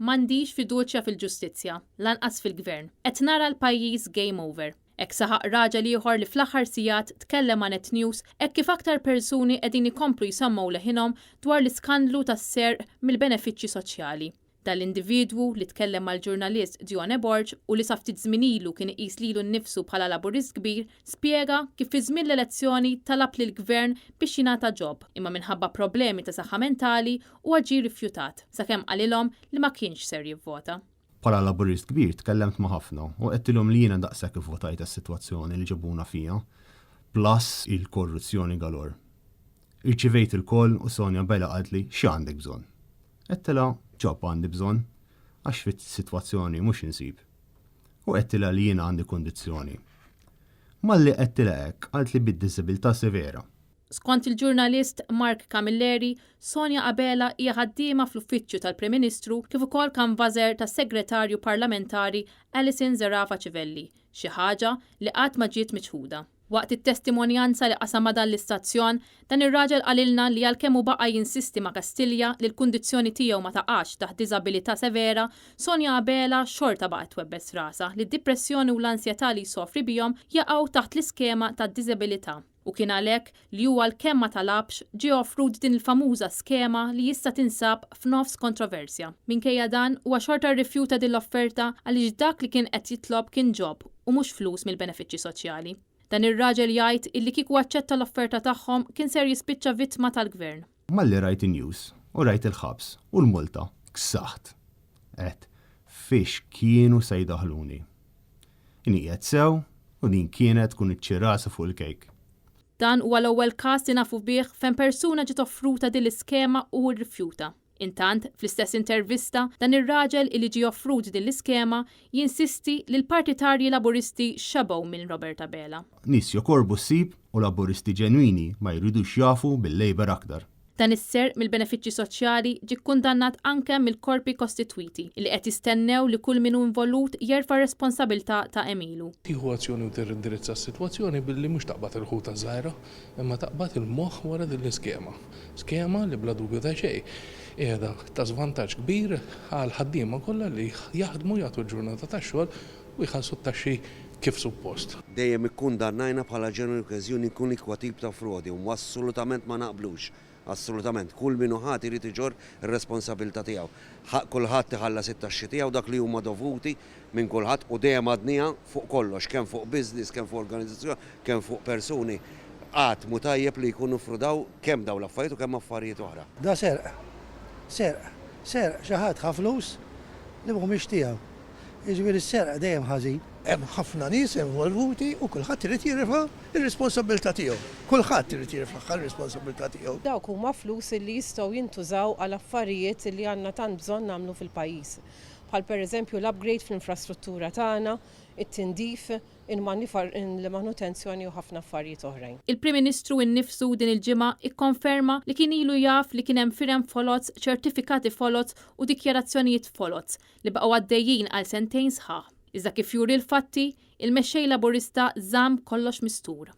m'għandix fiduċja fil-ġustizzja, lanqas fil-gvern. Qed nara l-pajjiż game over. Hekk saħaq raġel ieħor li fl-aħħar sigħat tkellem ma' Net News hekk kif aktar persuni qegħdin ikomplu jsemmaw leħinhom dwar l-iskandlu tas-serq mill-benefiċċji soċjali. Dal-individwu li tkellem mal-ġurnalist Dione Borg u li sa ftit żmien ilu kien iqis lilu nnifsu bħala laburist kbir, spjega kif fi żmien l-elezzjoni talab lill-gvern biex jingħata ġob imma minħabba problemi ta' saħħa mentali huwa ġie rifjutat sakemm qalilhom li ma kienx ser jivvota. Bħala laburist kbir tkellemt ma' ħafna u qedtilhom li jiena daqshekk ivvotajt għas-sitwazzjoni li ġabuna fiha, plus il-korruzzjoni galor. Irċivejt il-koll u Sonja Bella qalt li x'għandek bżonn. Qedtilha ġob għandi bżonn għax fit-sitwazzjoni mhux insib. U qedtilha li jiena għandi kundizzjoni. Malli qedtilha hekk qalt li bid-diżabilità severa. Skont il-ġurnalist Mark Camilleri, Sonja Abela hija ħaddiema fl-uffiċċju tal-Prim Ministru kif ukoll kanvażer tas-Segretarju Parlamentari Alison Zerafa Civelli, xi ħaġa li qatt ma ġiet miċħuda. Waqt it-testimonjanza li qasam dan l-istazzjon, dan ir-raġel qalilna li għalkemm hu baqa' jinsisti ma' Kastilja li l-kundizzjoni tiegħu ma taqax taħt diżabilità severa, Sonja Abela xorta baqgħet twebbes rasa li d-depressjoni u l-ansjetà li jsofri bihom jaqgħu taħt l-iskema tad-diżabilità. U kien għalhekk li huwa l-kemm ma talabx ġie offrud din il-famuża skema li jista' tinsab f'nofs kontroversja. Minkejja dan huwa xorta rrifjuta din l-offerta għaliex dak li kien qed jitlob kien ġob u mhux flus mill-benefiċċji soċjali. Dan ir-raġel jgħid illi kieku aċċetta l-offerta tagħhom kien ser jispiċċa vittma tal-gvern. Malli rajt in-news u rajt il-ħabs u l-multa ksaħt. Qed fiex kienu se jdaħluni. Inqiegħed sew u din kienet tkun iċċirasa fuq il-kejk. Dan huwa l-ewwel każ li nafu bih fejn persuna ġiet offruta din l-iskema u rrifjuta. Intant, fl-istess intervista, dan ir-raġel li ġie offrut din l-iskema jinsisti li l-partitarji laburisti xabgħu minn Roberta Bela. Nies jokorbu ssib u laburisti ġenwini ma jridux jafu bil-Labor aktar. Dan is-serq mill-benefiċċji soċjali ġie kkundannat anke mill-korpi kostitwiti li qed jistennew li kull min hu involut jerfa' responsabilità ta' emilu. Tieħu azzjoni u tirrindirizza s-sitwazzjoni billi mhux taqbad il-ħuta żgħira, imma taqbad il-moħħ wara din l-iskema. Skema li bla dubju ta' xejn qiegħda ta' żvantaġġ kbir għal ħaddiema kollha li jaħdmu jagħtu l-ġurnata tax-xogħol u jħallsu t-taxxi kif suppost. Dejjem ikkundannajna bħala ġenerali okkażjoni jkun ikwa tip ta' frodi u assolutament ma naqblux. Assolutament, kull min ħadd irid iġor ir-responsabilità tiegħu. Kulħadd iħallas it-taxxi tiegħu dak li huma dovuti minn kulħadd u dejjem għadnija fuq kollox, kemm fuq business, kemm fuq organizzazzjoni, kemm fuq persuni. Qatt mu tajjeb li jkunu frudaw kemm dawn l-affarijiet u kemm affarijiet oħra. Da serq xi ħadd ħa flus li mhumiex tiegħu. Jiġifieri s-serq dejjem ħażin. Hemm ħafna nies involvuti u kulħadd irid jirfa' ir-responsabilità tiegħu. Kulħadd irid jirfa' ir-responsabilità tiegħu. Dawk huma flus li jistgħu jintużaw għal affarijiet li għandna tant bżonn nagħmlu fil-pajjiż. Bħal pereżempju l-upgrade fl-infrastruttura tagħna, it-tindif, il-manutenzjoni u ħafna affarijiet oħrajn. Il-Prim Ministru innifsu din il-ġimgħa ikkonferma li kien ilu jaf li kien hemm firem folots, ċertifikati folots u dikjarazzjonijiet folots li baqgħu għaddejjin għal sentejn sħaħ. Iżda kif juri l-fatti, il-mexxej laburista żamm kollox mistur.